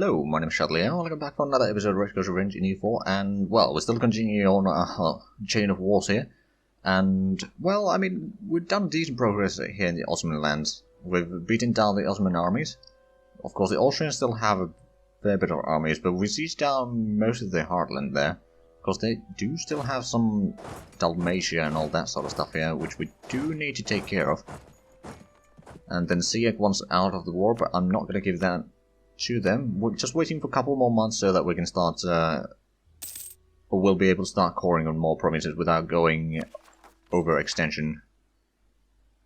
Hello, my name is Shadley, welcome back for another episode of Redcoat Revenge in EU4, and, well, we're still continuing on our chain of wars here, and, well, I mean, we've done decent progress here in the Ottoman lands. We've beaten down the Ottoman armies. Of course, the Austrians still have a fair bit of armies, but we sieged down most of their heartland there, because they do still have some Dalmatia and all that sort of stuff here, which we do need to take care of. And then Sieg wants out of the war, but I'm not going to give that to them. We're just waiting for a couple more months so that we can start, or we'll be able to start coring on more provinces without going overextension.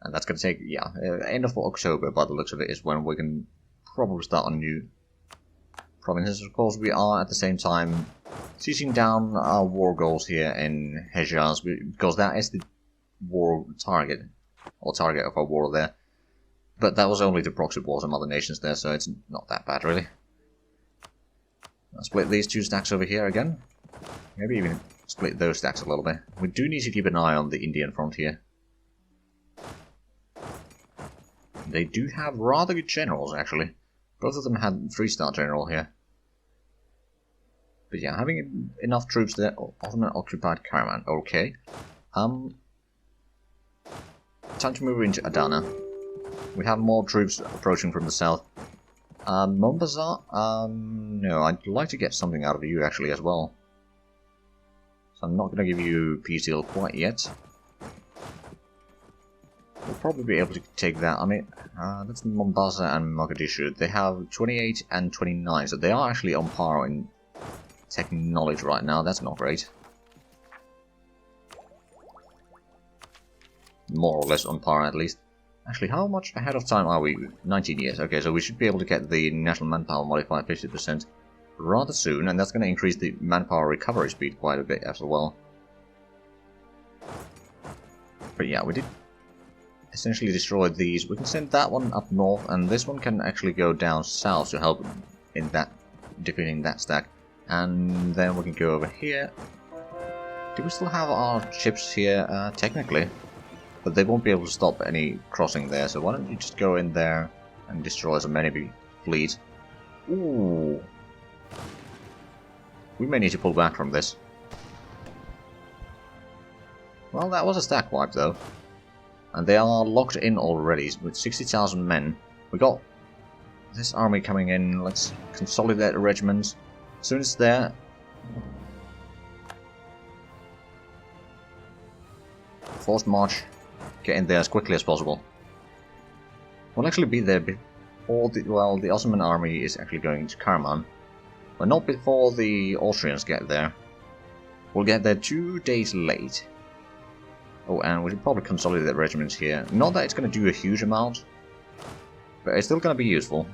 And that's going to take, yeah, end of October by the looks of it is when we can probably start on new provinces. Of course, we are at the same time sieging down our war goals here in Hejaz, because that is the war target, or target of our war there. But that was only to proxy wars and other nations there, so it's not that bad, really. I'll split these two stacks over here again. Maybe even split those stacks a little bit. We do need to keep an eye on the Indian front here. They do have rather good generals, actually. Both of them had 3-star general here. But yeah, having enough troops there. Ottoman occupied Karaman, okay. Time to move into Adana. We have more troops approaching from the south. Mombasa? No, I'd like to get something out of you actually as well. So I'm not going to give you peace deal quite yet. We'll probably be able to take that. I mean, that's Mombasa and Mogadishu. They have 28 and 29, so they are actually on par in technology right now. That's not great. More or less on par at least. Actually, how much ahead of time are we? 19 years. Okay, so we should be able to get the national manpower modified 50% rather soon, and that's going to increase the manpower recovery speed quite a bit as well. But yeah, we did essentially destroy these. We can send that one up north, and this one can actually go down south to help in that defeating that stack. And then we can go over here. Do we still have our ships here? Technically. But they won't be able to stop any crossing there, so why don't you just go in there and destroy as many fleet. Ooh. We may need to pull back from this. Well, that was a stack wipe though. And they are locked in already with 60,000 men. We got this army coming in. Let's consolidate the regiments. As soon as it's there. Forced march. Get in there as quickly as possible. We'll actually be there before the Ottoman army is actually going to Karaman. But not before the Austrians get there. We'll get there 2 days late. Oh, and we should probably consolidate the regiments here. Not that it's going to do a huge amount, but it's still going to be useful.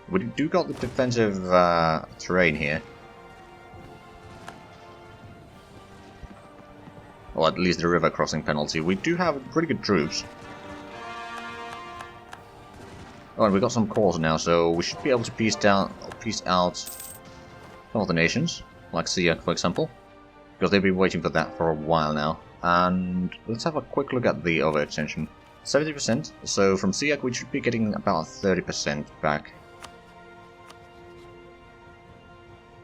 We do got the defensive terrain here. Or at least the river crossing penalty. We do have pretty good troops. Oh, and we got some cores now, so we should be able to piece out some of the nations, like Siak, for example, because they've been waiting for that for a while now. And let's have a quick look at the overextension. 70%, so from Siak we should be getting about 30% back.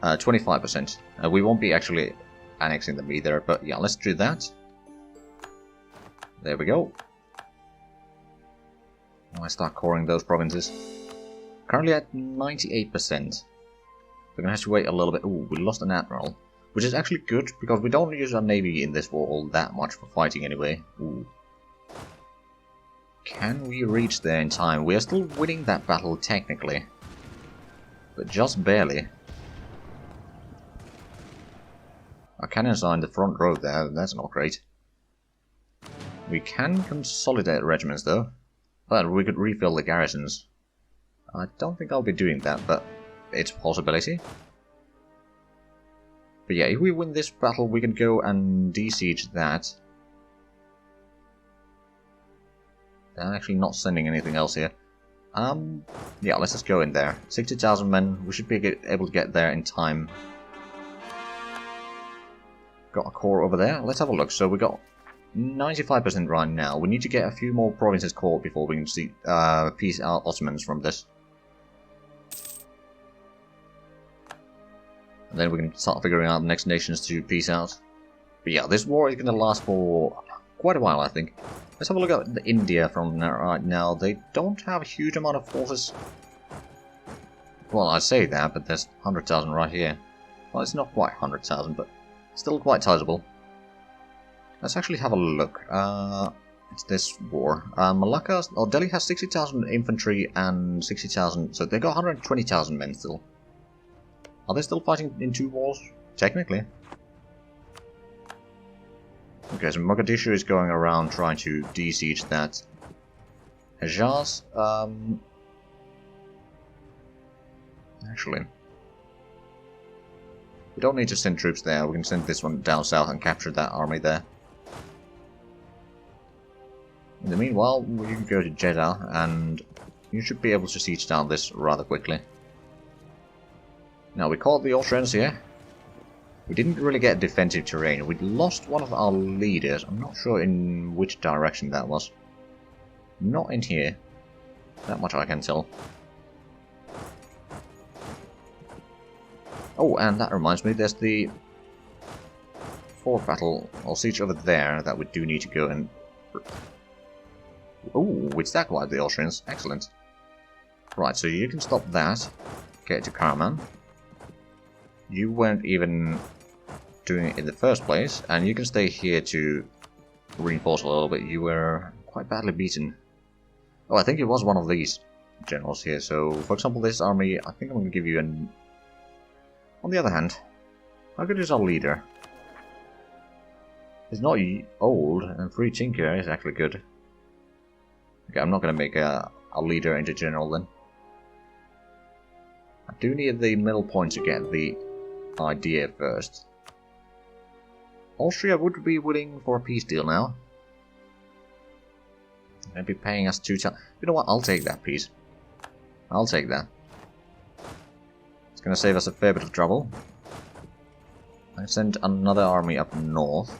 25%. We won't be actually annexing them either, but yeah, let's do that. There we go. I start coring those provinces. Currently at 98%. We're gonna have to wait a little bit. Ooh, we lost an admiral, which is actually good because we don't use our navy in this war all that much for fighting anyway. Ooh. Can we reach there in time? We are still winning that battle technically, but just barely. Our cannons are in the front row there, that's not great. We can consolidate regiments though, but we could refill the garrisons. I don't think I'll be doing that, but it's a possibility. But yeah, if we win this battle, we can go and de-siege that. They're actually not sending anything else here. Yeah, let's just go in there. 60,000 men, we should be able to get there in time. Got a core over there. Let's have a look. So we got 95% right now. We need to get a few more provinces caught before we can see piece out Ottomans from this. Then we can start figuring out the next nations to peace out. But yeah, this war is going to last for quite a while, I think. Let's have a look at the India from right now. They don't have a huge amount of forces. Well, I say that, but there's 100,000 right here. Well, it's not quite 100,000, but still quite sizable. Let's actually have a look. It's this war. Malacca, or Delhi has 60,000 infantry and 60,000, so they got 120,000 men still. Are they still fighting in two wars? Technically. Okay, so Mogadishu is going around trying to de-siege that. Hejaz, actually, we don't need to send troops there. We can send this one down south and capture that army there. In the meanwhile, we can go to Jeddah, and you should be able to siege down this rather quickly. Now, we caught the Austrians here. We didn't really get defensive terrain. We lost one of our leaders. I'm not sure in which direction that was. Not in here. That much I can tell. Oh, and that reminds me, there's the fort battle, or siege over there, that we do need to go and... Oh, we stack wiped the Austrians. Excellent. Right, so you can stop that. Get to Karaman. You weren't even doing it in the first place, and you can stay here to reinforce a little bit. You were quite badly beaten. Oh, I think it was one of these generals here. So, for example, this army, I think I'm going to give you an... On the other hand, how good is our leader? He's not old, and Free Tinker is actually good. Okay, I'm not going to make a leader into general then. I do need the middle point to get the idea first. Austria would be willing for a peace deal now. They'd be paying us 2 times. You know what? I'll take that peace. I'll take that. It's going to save us a fair bit of trouble. I send another army up north.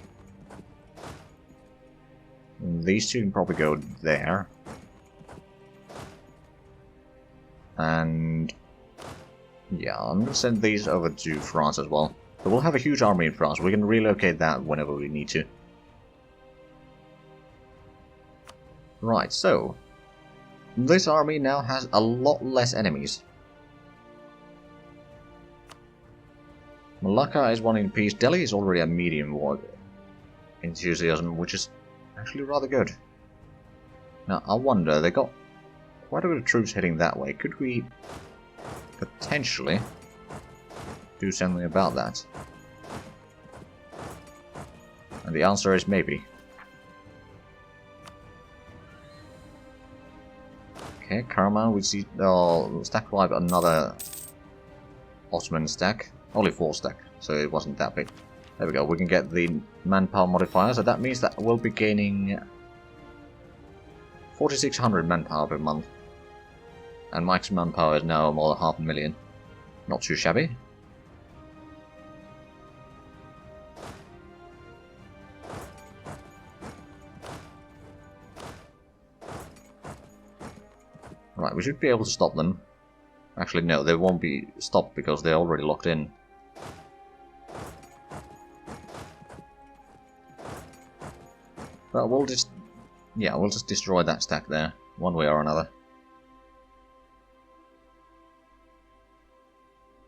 And these two can probably go there. And... yeah, I'm going to send these over to France as well. But we'll have a huge army in France. We can relocate that whenever we need to. Right, so... this army now has a lot less enemies. Malacca is wanting peace. Delhi is already a medium war enthusiasm, which is actually rather good. Now, I wonder, they got quite a bit of troops heading that way. Could we potentially do something about that? And the answer is maybe. Okay, Karaman, we see... oh, stack wipe another Ottoman stack. Only 4 stack, so it wasn't that big. There we go, we can get the manpower modifier, so that means that we'll be gaining 4,600 manpower per month. And Mike's manpower is now more than 500,000. Not too shabby. Right, we should be able to stop them. Actually, no, they won't be stopped because they're already locked in. But we'll just... yeah, we'll just destroy that stack there, one way or another.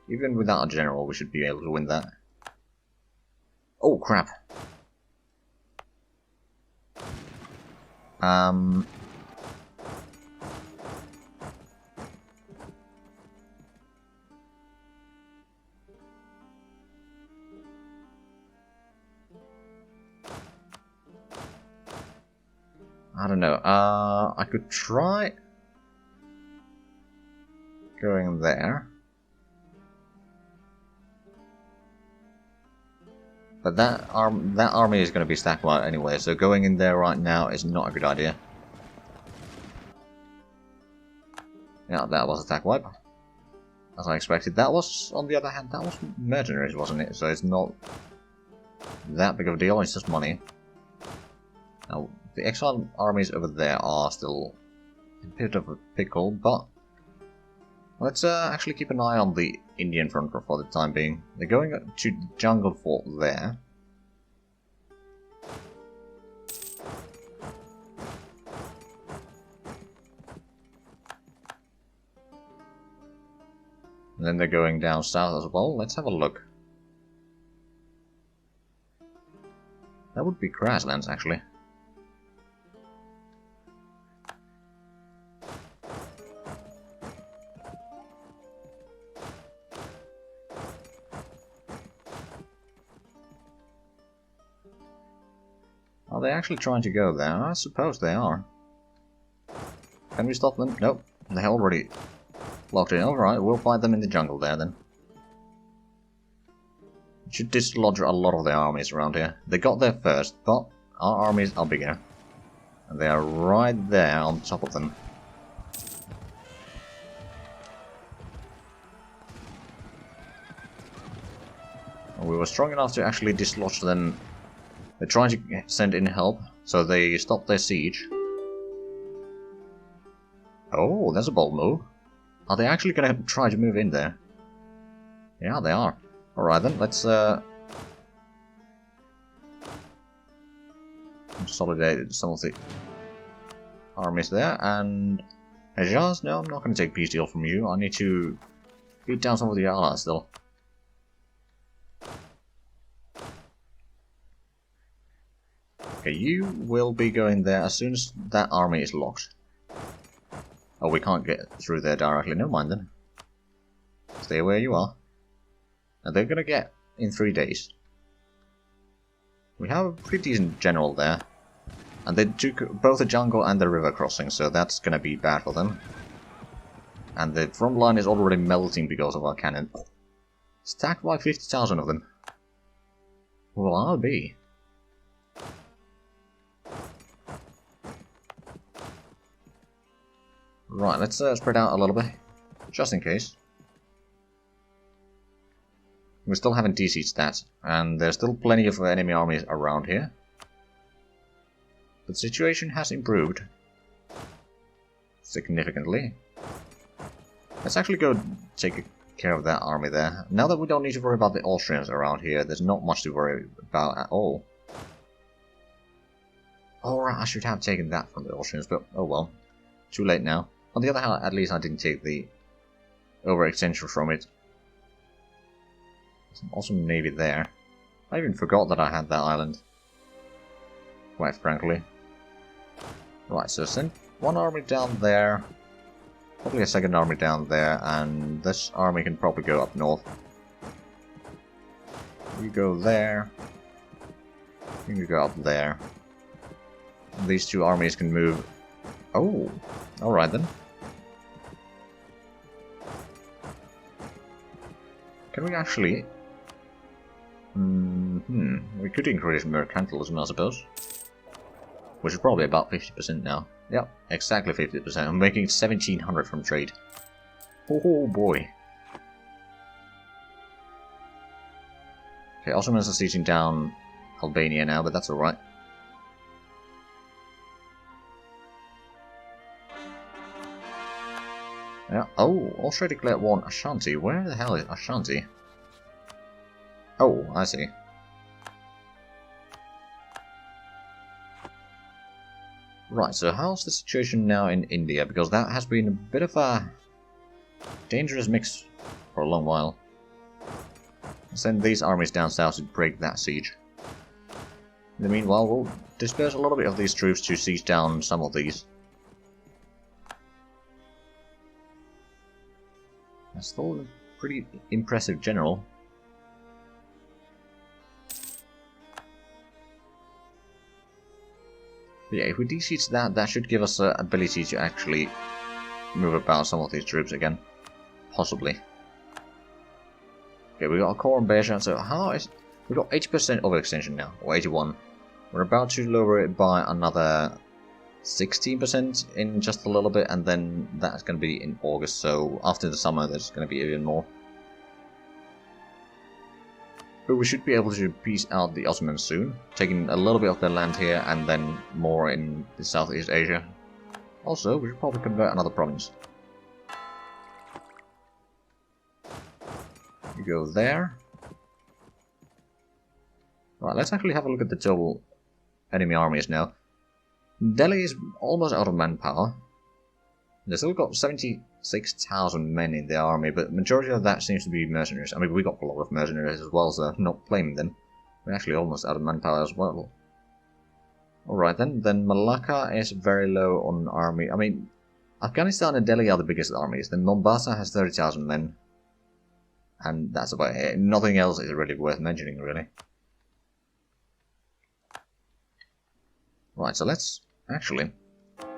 Even without a general, we should be able to win that. Oh, crap. I don't know. I could try going there. But that army is going to be stacked wide anyway, so going in there right now is not a good idea. Yeah, that was a stack wipe. As I expected. That was, on the other hand, that was mercenaries, wasn't it? So it's not that big of a deal, it's just money. Now, the exile armies over there are still a bit of a pickle, but Let's actually keep an eye on the Indian front for the time being. They're going to the jungle fort there. And then they're going down south as well. Let's have a look. That would be grasslands, actually. Are they actually trying to go there? I suppose they are. Can we stop them? Nope. They're already locked in. Alright, we'll fight them in the jungle there then. Should dislodge a lot of their armies around here. They got there first, but our armies are bigger. And they are right there on top of them. And we were strong enough to actually dislodge them. They're trying to send in help, so they stopped their siege. Oh, that's a bold move. Are they actually going to try to move in there? Yeah, they are. Alright then, let's consolidate some of the armies there, and Andreas, no, I'm not going to take peace deal from you. I need to beat down some of the allies still. Okay, you will be going there as soon as that army is locked. Oh, we can't get through there directly. Never mind then. Stay where you are. And they're gonna get in 3 days. We have a pretty decent general there. And they took both the jungle and the river crossing, so that's gonna be bad for them. And the front line is already melting because of our cannon. Stacked by 50,000 of them. Well, I'll be. Right, let's spread out a little bit, just in case. We still haven't DC'd that, and there's still plenty of enemy armies around here. But the situation has improved significantly. Let's actually go take care of that army there. Now that we don't need to worry about the Austrians around here, there's not much to worry about at all. Alright, I should have taken that from the Austrians, but oh well. Too late now. On the other hand, at least I didn't take the overextension from it. There's an awesome navy there. I even forgot that I had that island. Quite frankly. Right, so send one army down there. Probably a second army down there, and this army can probably go up north. You go there. You go up there. These two armies can move. Oh, alright then. Can we actually... we could increase mercantilism, I suppose. Which is probably about 50% now. Yep, exactly 50%. I'm making 1700 from trade. Oh boy. Okay, Ottomans are sieging down Albania now, but that's alright. Yeah. Oh, Austria declared war on Ashanti. Where the hell is Ashanti? Oh, I see. Right, so how's the situation now in India? Because that has been a bit of a dangerous mix for a long while. Send these armies down south to break that siege. In the meanwhile, we'll disperse a little bit of these troops to siege down some of these. That's still a pretty impressive general. But yeah, if we de-siege that, that should give us the ability to actually move about some of these troops again. Possibly. Okay, we got a core invasion, so how is... We got 80% overextension now, or 81. We're about to lower it by another 16% in just a little bit, and then that's going to be in August, so after the summer there's going to be even more. But we should be able to piece out the Ottomans soon, taking a little bit of their land here and then more in the Southeast Asia. Also, we should probably convert another province. You go there. Right, let's actually have a look at the total enemy armies now. Delhi is almost out of manpower. They've still got 76,000 men in the army, but the majority of that seems to be mercenaries. I mean, we got a lot of mercenaries as well, so I'm not blaming them. We're actually almost out of manpower as well. Alright then Malacca is very low on army. I mean, Afghanistan and Delhi are the biggest armies. Then Mombasa has 30,000 men. And that's about it. Nothing else is really worth mentioning, really. Right, so let's... Actually,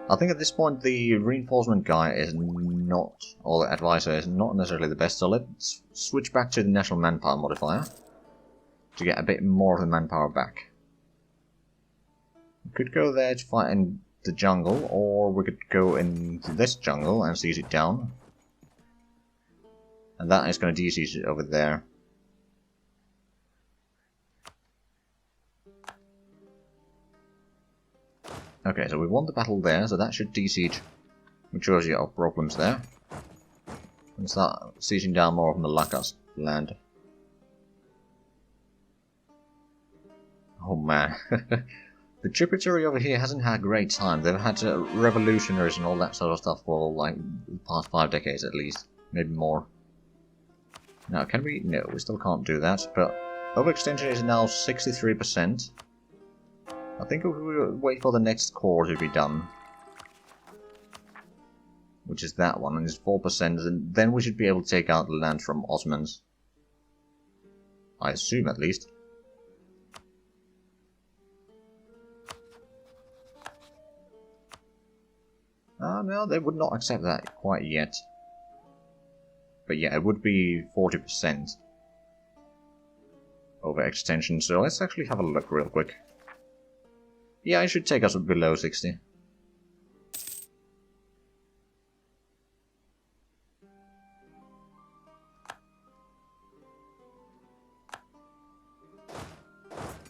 I think at this point the reinforcement guy is not... or the advisor is not necessarily the best, so let's switch back to the national manpower modifier. To get a bit more of the manpower back. We could go there to fight in the jungle, or we could go into this jungle and siege it down. And that is going to de-siege it over there. Okay, so we won the battle there, so that should de-siege majority of problems there. And start sieging down more of Malacca's land. Oh man. The tributary over here hasn't had a great time. They've had revolutionaries and all that sort of stuff for like the past 5 decades at least. Maybe more. Now, can we? No, we still can't do that, but overextension is now 63%. I think we will wait for the next core to be done. Which is that one, and it's 4%, and then we should be able to take out the land from Ottomans. I assume, at least. No, they would not accept that quite yet. But yeah, it would be 40% overextension, so let's actually have a look real quick. Yeah, it should take us below 60.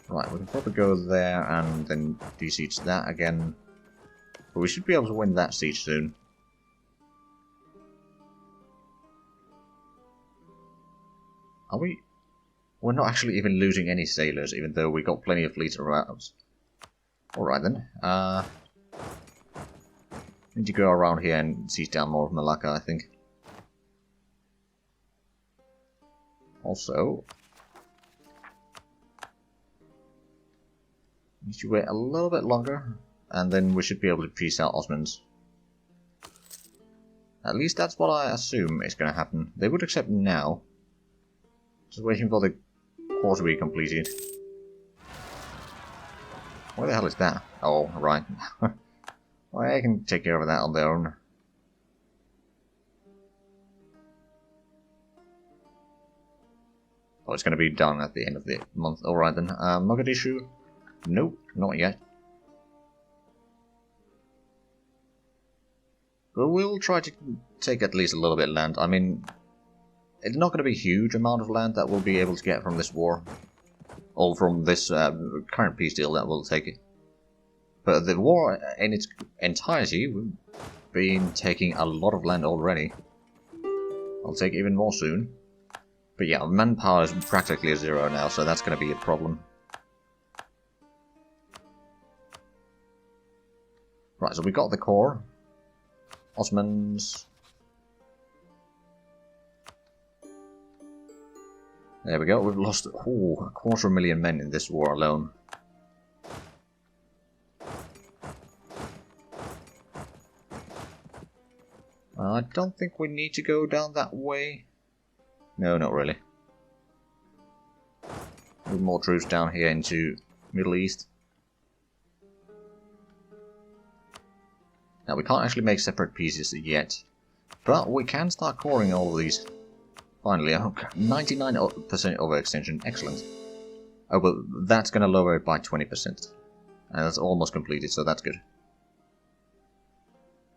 Right, we can probably go there and then de-siege that again. But we should be able to win that siege soon. Are we? We're not actually even losing any sailors, even though we got plenty of fleets around. Alright then. Need to go around here and siege down more of Malacca, I think. Also, need to wait a little bit longer, and then we should be able to peace out Ottomans. At least that's what I assume is going to happen. They would accept now. Just waiting for the core to be completed. What the hell is that? Oh, right. Well, I can take care of that on their own. Oh, it's going to be done at the end of the month. Alright then. Mogadishu? Nope, not yet. But we'll try to take at least a little bit of land. I mean, it's not going to be a huge amount of land that we'll be able to get from this war. Or from this current peace deal that we'll take it. But the war in its entirety, we've been taking a lot of land already. I'll take even more soon. But yeah, manpower is practically 0 now, so that's going to be a problem. Right, so we got the core. Ottomans. There we go, we've lost a 250,000 men in this war alone. I don't think we need to go down that way. No, not really. Move more troops down here into Middle East. Now we can't actually make separate pieces yet, but we can start coring all of these. Finally, 99% overextension, excellent. Oh, but that's going to lower it by 20%. And that's almost completed, so that's good.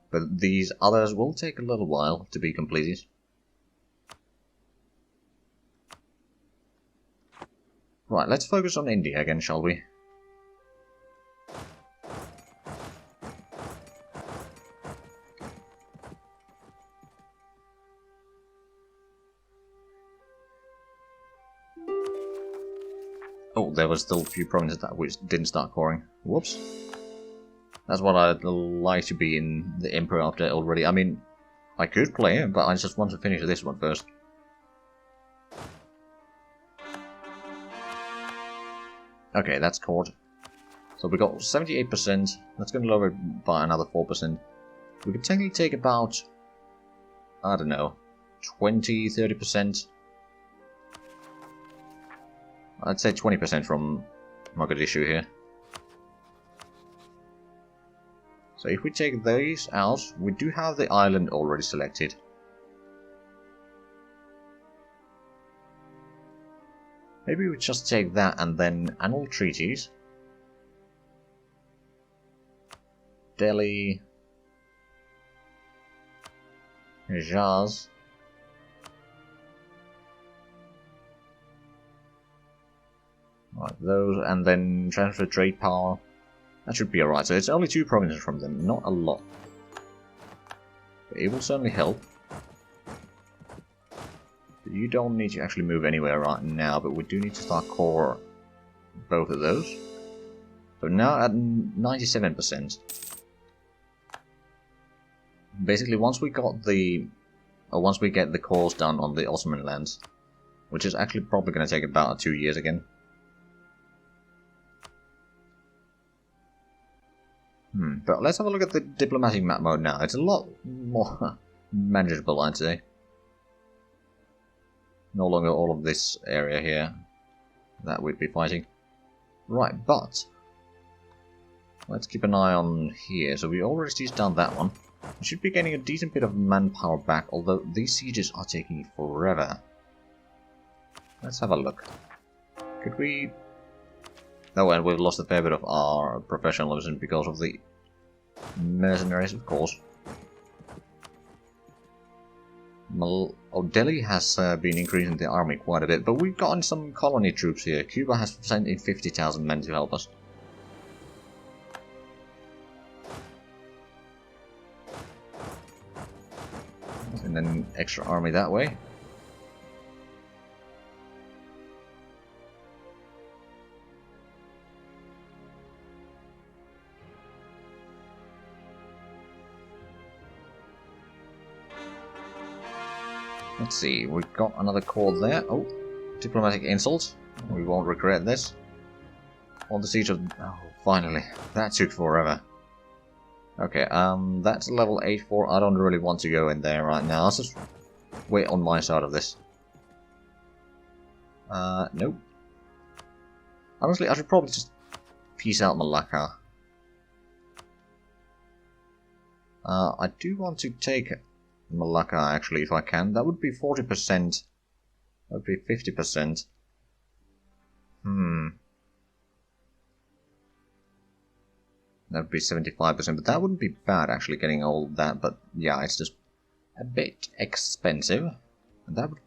But these others will take a little while to be completed. Right, let's focus on India again, shall we? Oh, there was still a few provinces that which didn't start coring. Whoops. That's what I'd like to be in the Emperor update already. I mean, I could play it, but I just want to finish this one first. Okay, that's cored. So we got 78%. That's going to lower it by another 4%. We could technically take about, I don't know, 20-30%. I'd say 20% from Mogadishu here. So if we take these out, we do have the island already selected. Maybe we just take that and then annual treaties. Delhi. Jazz. Right, those, and then transfer trade power. That should be alright. So it's only 2 provinces from them, not a lot. But it will certainly help. But you don't need to actually move anywhere right now, but we do need to start core both of those. So now at 97%. Basically, once we got the, or once we get the cores done on the Ottoman lands, which is actually probably going to take about 2 years again. But let's have a look at the diplomatic map mode now. It's a lot more manageable, I'd say. No longer all of this area here that we'd be fighting. Right, but let's keep an eye on here. So we already sieged down that one. We should be getting a decent bit of manpower back, although these sieges are taking forever. Let's have a look. Could we... Oh, and we've lost a fair bit of our professionalism because of the mercenaries, of course. Delhi has been increasing the army quite a bit, but we've gotten some colony troops here. Cuba has sent in 50,000 men to help us. And then extra army that way. Let's see, we've got another core there. Oh, diplomatic insult. We won't regret this. On the siege of... Oh, finally. That took forever. Okay, that's level 84. I don't really want to go in there right now. Let's just wait on my side of this. Nope. Honestly, I should probably just peace out Malacca. I do want to take Malacca, actually, if I can. That would be 40%. That would be 50%. That would be 75%, but that wouldn't be bad, actually, getting all that. But, yeah, it's just a bit expensive. And that would...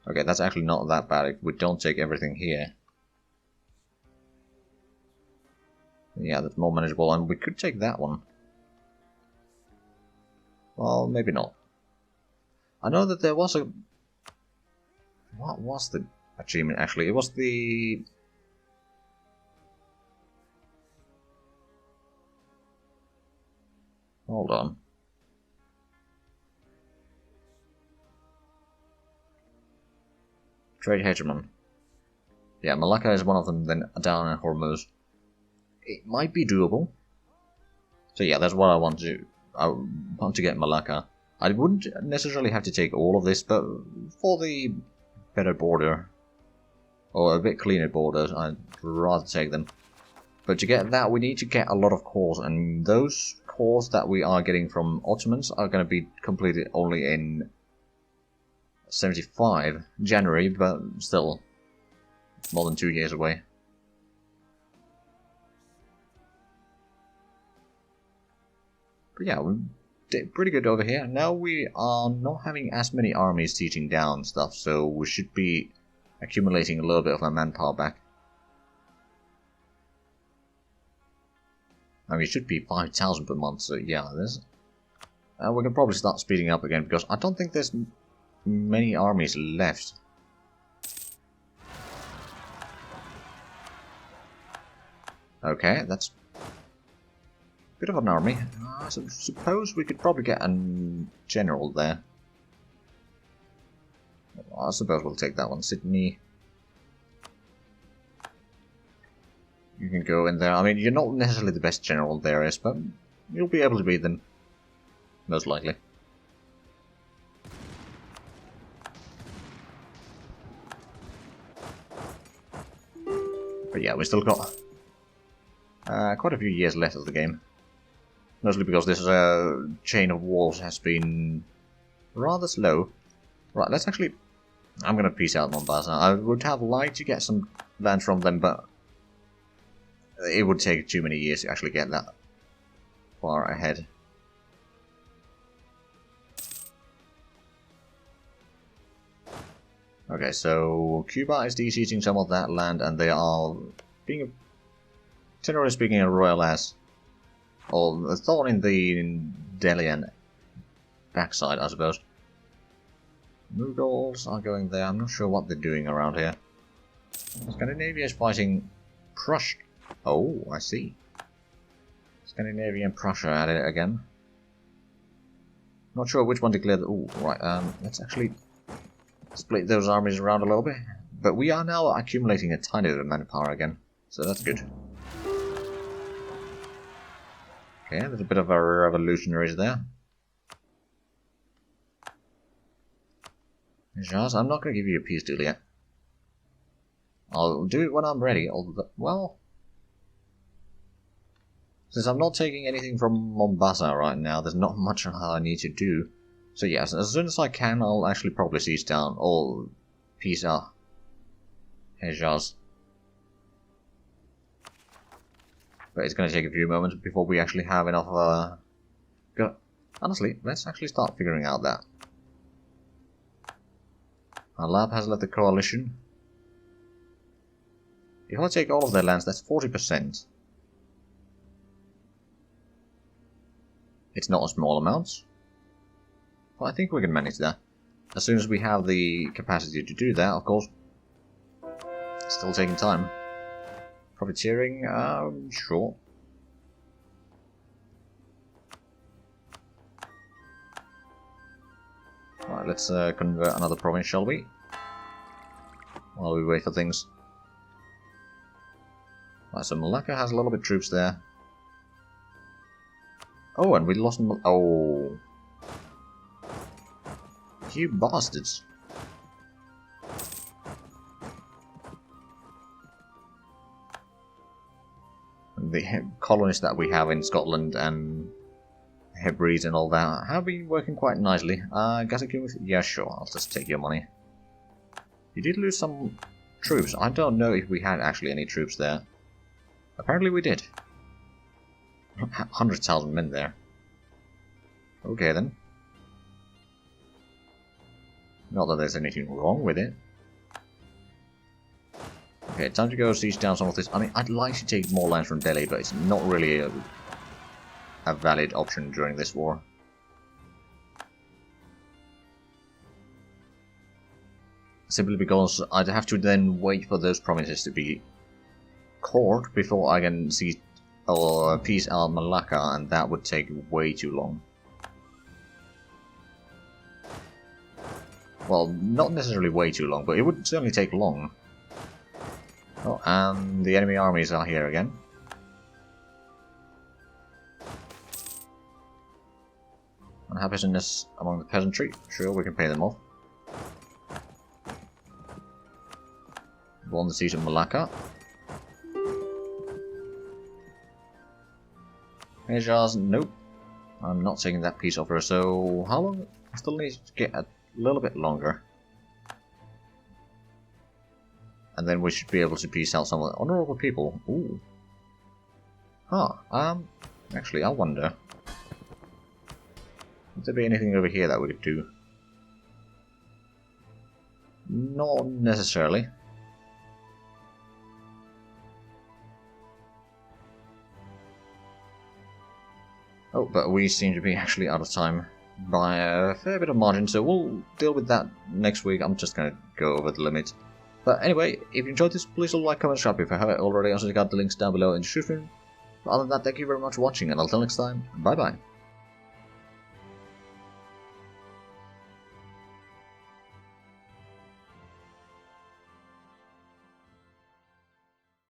Okay, that's actually not that bad if we don't take everything here. Yeah, that's more manageable, and we could take that one. Well, maybe not. I know that there was a... What was the achievement, actually? It was the... Hold on. Trade hegemon. Yeah, Malacca is one of them, then down in Hormuz. It might be doable. So yeah, that's what I want to do. I want to get Malacca. I wouldn't necessarily have to take all of this, but for the better border, or a bit cleaner borders, I'd rather take them. But to get that, we need to get a lot of cores, and those cores that we are getting from Ottomans are going to be completed only in 75 January, but still more than 2 years away. But yeah, we did pretty good over here. Now we are not having as many armies sieging down stuff, so we should be accumulating a little bit of our manpower back. I mean, it should be 5,000 per month, so yeah, there's... we can probably start speeding up again, because I don't think there's many armies left. Okay, that's a bit of an army. I suppose we could probably get a general there. I suppose we'll take that one. Sydney. You can go in there. I mean, you're not necessarily the best general there is, but you'll be able to beat them. Most likely. But yeah, we still got quite a few years left of the game. Mostly because this chain of walls has been rather slow. Right, let's actually... I'm gonna peace out Mombasa. I would have liked to get some land from them, but it would take too many years to actually get that far ahead. Okay, so Cuba is de-sieging some of that land, and they are being, generally speaking, a royal ass. Or a thorn in the Delian backside, I suppose. Mughals are going there. I'm not sure what they're doing around here. Scandinavia is fighting Prussia. Oh, I see. Scandinavia and Prussia at it again. Not sure which one declared. Oh, right. Let's actually split those armies around a little bit. But we are now accumulating a tiny bit of manpower again, so that's good. Okay, there's a bit of a revolutionaries there. Just, I'm not going to give you a peace deal yet. I'll do it when I'm ready. Well, since I'm not taking anything from Mombasa right now, there's not much I need to do. So yes, as soon as I can, I'll actually probably siege down or peace out Hejaz. But it's going to take a few moments before we actually have enough. Honestly, let's actually start figuring out that. Our lab has led the coalition. If I take all of their lands, that's 40%. It's not a small amount, but I think we can manage that. As soon as we have the capacity to do that, of course. Still taking time. Profiteering, sure. Right, let's convert another province, shall we? While we wait for things. Right, so Malacca has a little bit of troops there. Oh, and we lost... Oh. You bastards. The colonies that we have in Scotland and Hebrides and all that have been working quite nicely. Yeah, sure, I'll just take your money. You did lose some troops. I don't know if we had actually any troops there. Apparently we did. 100,000 men there. Okay then. Not that there's anything wrong with it. Okay, time to go siege down some of this. I mean, I'd like to take more lands from Delhi, but it's not really a valid option during this war. Simply because I'd have to then wait for those provinces to be caught before I can siege or peace out Malacca, and that would take way too long. Well, not necessarily way too long, but it would certainly take long. Oh, and the enemy armies are here again. Unhappiness among the peasantry. Sure, we can pay them off. Won the siege of Malacca. Hejaz, nope. I'm not taking that peace offer, so how long? I still need to get a little bit longer. And then we should be able to peace out some of the honorable people. Ooh. Huh, actually, I wonder. Would there be anything over here that we could do? Not necessarily. Oh, but we seem to be actually out of time by a fair bit of margin, so we'll deal with that next week. I'm just going to go over the limit. But anyway, if you enjoyed this, please like, comment, subscribe if you haven't already. Also, check out the links down below in the description. Other than that, thank you very much for watching, and until next time, bye bye.